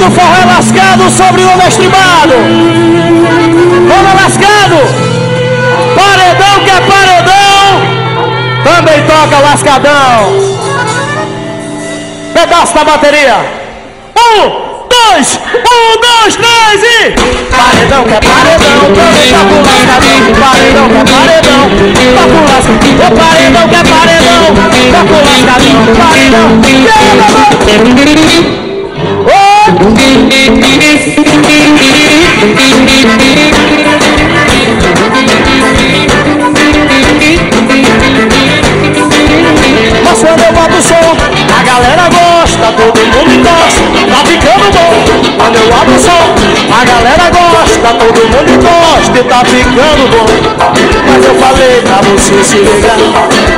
do forró é lascado sobre o mestribado. Forró lascado. Paredão que é paredão. Também toca lascadão. Pedaço da bateria. 1, 2, 3 e... Paredão que é paredão. Também toca o lascadão. Paredão que é paredão. Toca o lascadão. O paredão que é paredão. Toca o lascadão. Paredão. Mas quando eu boto o som, a galera gosta, todo mundo gosta, tá ficando bom. Quando eu boto o som, a galera gosta, todo mundo gosta e tá ficando bom. Mas eu falei pra você se ligar,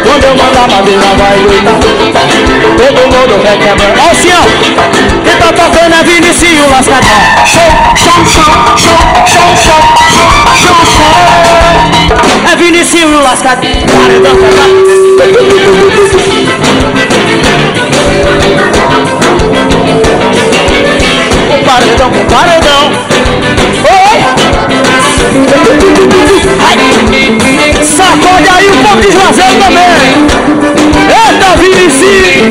quando eu mandar madeira vai gritar, todo mundo requebra. Ó o senhor, quem tá tocando é Vinicinho Lascadão. Show, show, show, show, show, show, show, show, show. É Vinicinho Lascadão. Paredão, paredão, paredão. Oi! Sacode aí um pouco de Juazeiro também. Eita, Vinicinho.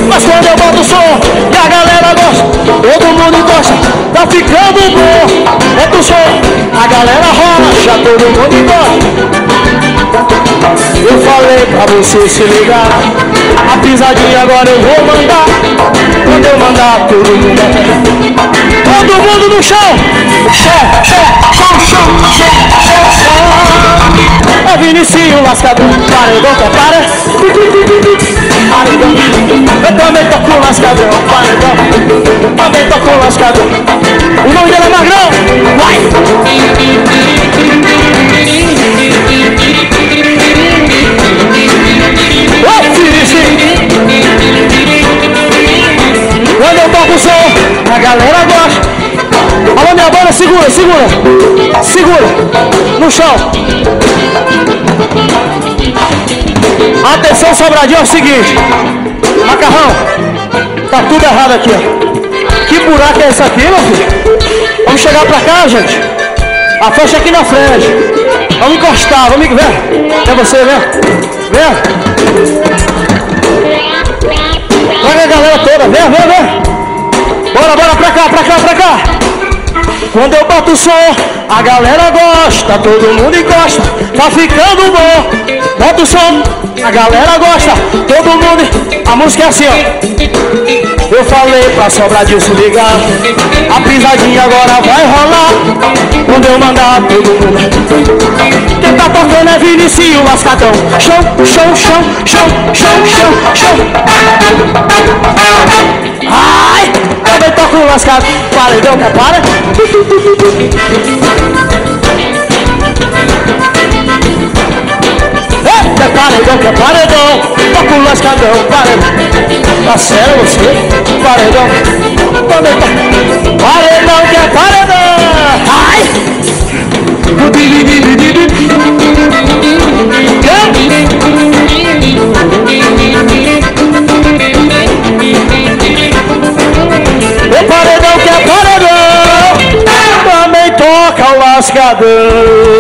Mas quando eu boto o som e a galera gosta, todo mundo gosta, tá ficando bom. É do som, a galera rocha, todo mundo gosta. Eu falei pra você se ligar, a pisadinha agora eu vou mandar. Quando eu mandar todo mundo, todo mundo no chão. Chão, chão, chão, chão, chão, chão, chão. É Vinicinho Lascadão. Paredão que é paredão. Eu também toco lascadão. Paredão. Também toco lascadão. O nome dele é Magrão. Vai! Ô, Vinicinho! Quando eu toco o som, a galera gosta. Alô, minha banda, segura, segura. Segura. No chão. Atenção, Sobradinho, é o seguinte. Macarrão, tá tudo errado aqui, ó. Que buraco é esse aqui, meu filho? Vamos chegar pra cá, gente. A festa aqui na frente. Vamos encostar, vamos... Vem. É você, vem. Vem. Traga a galera toda, vem, vem, vem. Bora, bora, pra cá, pra cá, pra cá. Quando eu boto o som, a galera gosta, todo mundo encosta, tá ficando bom. Bota o som, a galera gosta, todo mundo... A música é assim, ó. Eu falei pra Sobradinho se ligar, a pisadinha agora vai rolar. Quando eu mandar todo mundo, quem tá tocando é Vinicinho Lascadão. Show, show, show, show, show, show, show. Ai, também toco o lascado. Paredão que é para. Paredão que é paredão. Toco o lascadão, paredão. Tá sério você? Paredão. Paredão que é paredão. Ai! O paredão que é paredão. Também toca o lascadão.